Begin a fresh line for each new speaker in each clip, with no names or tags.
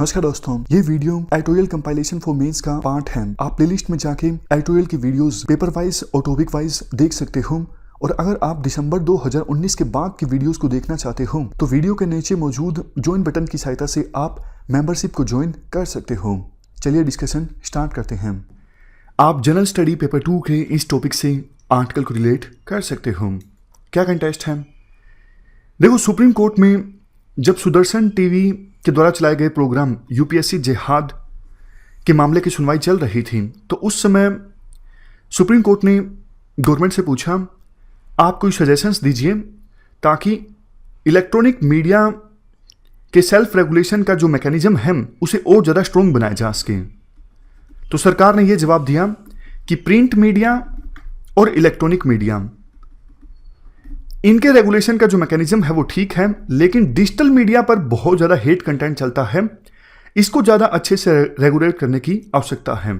नमस्कार दोस्तों, ये video editorial compilation for mains का पार्ट है। आप प्लेलिस्ट में जाके एडिटोरियल की वीडियोस पेपर वाइज और टॉपिक वाइज देख सकते हो। और अगर आप दिसंबर 2019 के बाद की वीडियोस को देखना चाहते हो तो वीडियो के नीचे मौजूद ज्वाइन बटन की सहायता से आप मेंबरशिप को ज्वाइन कर सकते हो। चलिए डिस्कशन स्टार्ट करते हैं। आप जनरल स्टडी पेपर 2 के इस टॉपिक से आर्टिकल को रिलेट कर सकते हो। क्या कंटेस्ट है? देखो, सुप्रीम कोर्ट में जब सुदर्शन टीवी के द्वारा चलाए गए प्रोग्राम यूपीएससी जिहाद के मामले की सुनवाई चल रही थी, तो उस समय सुप्रीम कोर्ट ने गवर्नमेंट से पूछा, आप कोई सजेशंस दीजिए ताकि इलेक्ट्रॉनिक मीडिया के सेल्फ रेगुलेशन का जो मैकेनिज्म है उसे और ज़्यादा स्ट्रॉन्ग बनाया जा सके। तो सरकार ने यह जवाब दिया कि प्रिंट मीडिया और इलेक्ट्रॉनिक मीडिया, इनके रेगुलेशन का जो मैकेनिज्म है वो ठीक है, लेकिन डिजिटल मीडिया पर बहुत ज़्यादा हेट कंटेंट चलता है, इसको ज़्यादा अच्छे से रेगुलेट करने की आवश्यकता है।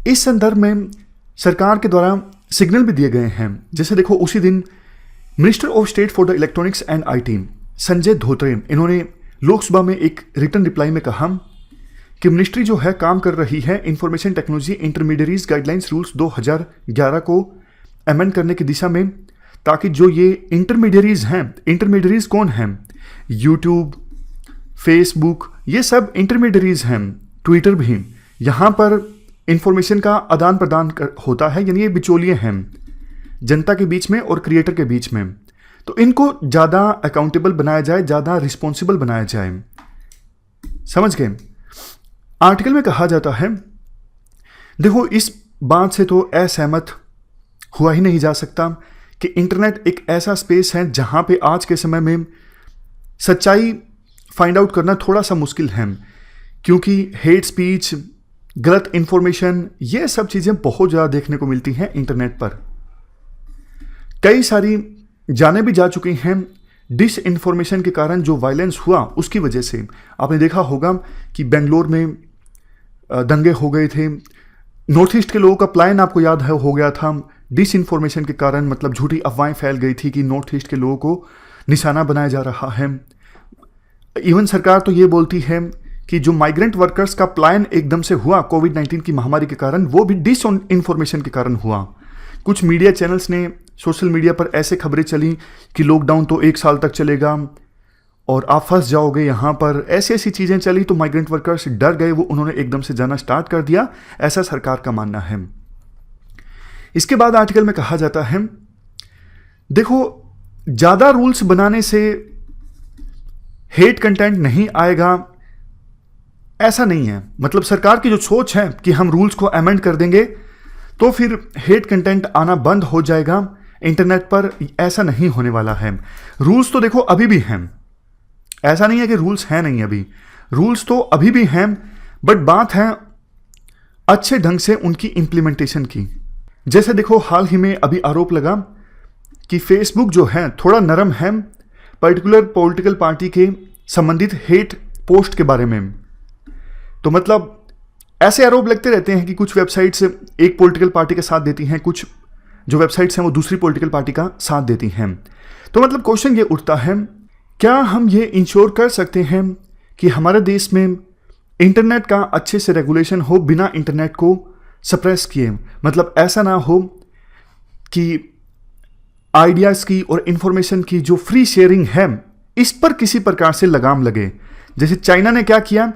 इस संदर्भ में सरकार के द्वारा सिग्नल भी दिए गए हैं। जैसे देखो, उसी दिन minister of state for the electronics and IT Sanjay Dhotre, इन्होंने लोकसभा में एक रिटन रिप्लाई में कहा कि मिनिस्ट्री जो है काम कर रही है information technology intermediaries guidelines rules 2011 को अमेंड करने की दिशा में, ताकि जो ये इंटरमीडियरीज हैं, इंटरमीडियरीज कौन हैं? यूट्यूब, फेसबुक, ये सब इंटरमीडियरीज हैं, ट्विटर भी, यहाँ पर इंफॉर्मेशन का आदान प्रदान होता है, यानी ये बिचौलिए हैं जनता के बीच में और क्रिएटर के बीच में। तो इनको ज़्यादा अकाउंटेबल बनाया जाए, ज़्यादा रिस्पॉन्सिबल बनाया जाए। समझ गए? आर्टिकल में कहा जाता है, देखो इस बात से तो असहमत हुआ ही नहीं जा सकता कि इंटरनेट एक ऐसा स्पेस है जहां पे आज के समय में सच्चाई फाइंड आउट करना थोड़ा सा मुश्किल है, क्योंकि हेट स्पीच, गलत इंफॉर्मेशन, ये सब चीज़ें बहुत ज़्यादा देखने को मिलती हैं इंटरनेट पर। कई सारी जाने भी जा चुकी हैं डिस इन्फॉर्मेशन के कारण। जो वायलेंस हुआ उसकी वजह से आपने देखा होगा कि बेंगलोर में दंगे हो गए थे, नॉर्थ ईस्ट के लोगों का प्लान आपको याद है हो गया था डिस इन्फॉर्मेशन के कारण, मतलब झूठी अफवाहें फैल गई थी कि नॉर्थ ईस्ट के लोगों को निशाना बनाया जा रहा है। इवन सरकार तो ये बोलती है कि जो माइग्रेंट वर्कर्स का प्लान एकदम से हुआ कोविड-19 की महामारी के कारण, वो भी डिस इन्फॉर्मेशन के कारण हुआ। कुछ मीडिया चैनल्स ने सोशल मीडिया पर ऐसे खबरें चली कि लॉकडाउन तो 1 साल तक चलेगा और आप फंस जाओगे यहाँ पर, ऐसी ऐसी चीज़ें चली, तो माइग्रेंट वर्कर्स डर गए, वो उन्होंने एकदम से जाना स्टार्ट कर दिया, ऐसा सरकार का मानना है। इसके बाद आर्टिकल में कहा जाता है, देखो ज़्यादा रूल्स बनाने से हेट कंटेंट नहीं आएगा, ऐसा नहीं है। मतलब सरकार की जो सोच है कि हम रूल्स को अमेंड कर देंगे तो फिर हेट कंटेंट आना बंद हो जाएगा इंटरनेट पर, ऐसा नहीं होने वाला है। रूल्स तो देखो अभी भी हैं, ऐसा नहीं है कि रूल्स हैं नहीं, अभी रूल्स तो अभी भी हैं, बट बात है अच्छे ढंग से उनकी इंप्लीमेंटेशन की। जैसे देखो, हाल ही में अभी आरोप लगा कि फेसबुक जो है थोड़ा नरम है पर्टिकुलर पॉलिटिकल पार्टी के संबंधित हेट पोस्ट के बारे में। तो मतलब ऐसे आरोप लगते रहते हैं कि कुछ वेबसाइट्स एक पॉलिटिकल पार्टी का साथ देती हैं, कुछ जो वेबसाइट्स हैं वो दूसरी पॉलिटिकल पार्टी का साथ देती हैं। तो मतलब क्वेश्चन ये उठता है, क्या हम ये इंश्योर कर सकते हैं कि हमारे देश में इंटरनेट का अच्छे से रेगुलेशन हो बिना इंटरनेट को सप्रेस किए? मतलब ऐसा ना हो कि आइडियाज़ की और इन्फॉर्मेशन की जो फ्री शेयरिंग है इस पर किसी प्रकार से लगाम लगे। जैसे चाइना ने क्या किया,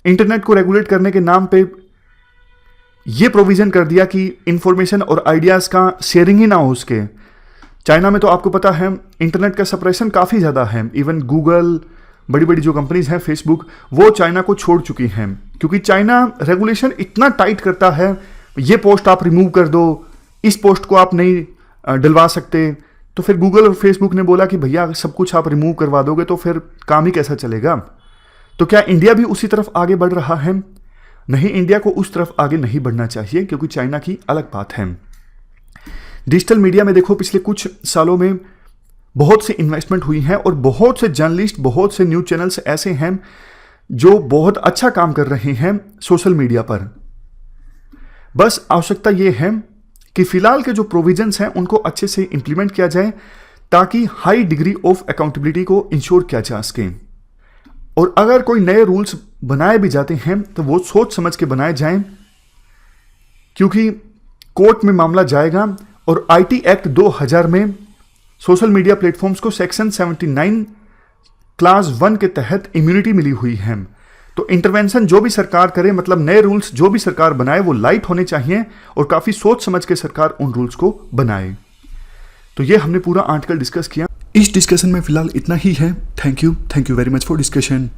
इंटरनेट को रेगुलेट करने के नाम पे ये प्रोविज़न कर दिया कि इन्फॉर्मेशन और आइडियाज़ का शेयरिंग ही ना हो उसके। चाइना में तो आपको पता है इंटरनेट का सप्रेशन काफ़ी ज़्यादा है। इवन गूगल, बड़ी बड़ी जो कंपनीज हैं, फेसबुक, वो चाइना को छोड़ चुकी हैं, क्योंकि चाइना रेगुलेशन इतना टाइट करता है, ये पोस्ट आप रिमूव कर दो, इस पोस्ट को आप नहीं डलवा सकते। तो फिर गूगल और फेसबुक ने बोला कि भैया सब कुछ आप रिमूव करवा दोगे तो फिर काम ही कैसा चलेगा? तो क्या इंडिया भी उसी तरफ आगे बढ़ रहा है? नहीं, इंडिया को उस तरफ आगे नहीं बढ़ना चाहिए, क्योंकि चाइना की अलग बात है। डिजिटल मीडिया में देखो पिछले कुछ सालों में बहुत सी इन्वेस्टमेंट हुई है और बहुत से जर्नलिस्ट, बहुत से न्यूज़ चैनल्स ऐसे हैं जो बहुत अच्छा काम कर रहे हैं सोशल मीडिया पर। बस आवश्यकता ये है कि फिलहाल के जो प्रोविजंस हैं उनको अच्छे से इंप्लीमेंट किया जाए, ताकि हाई डिग्री ऑफ अकाउंटेबिलिटी को इंश्योर किया जा सके। और अगर कोई नए रूल्स बनाए भी जाते हैं तो वो सोच समझ के बनाए जाएं, क्योंकि कोर्ट में मामला जाएगा। और आईटी एक्ट 2000 में सोशल मीडिया प्लेटफॉर्म्स को सेक्शन 79 क्लास 1 के तहत इम्यूनिटी मिली हुई है। तो इंटरवेंशन जो भी सरकार करे, मतलब नए रूल्स जो भी सरकार बनाए, वो लाइट होने चाहिए और काफी सोच समझ के सरकार उन रूल्स को बनाए। तो ये हमने पूरा आर्टिकल डिस्कस किया। इस डिस्कशन में फिलहाल इतना ही है। Thank you very much for discussion.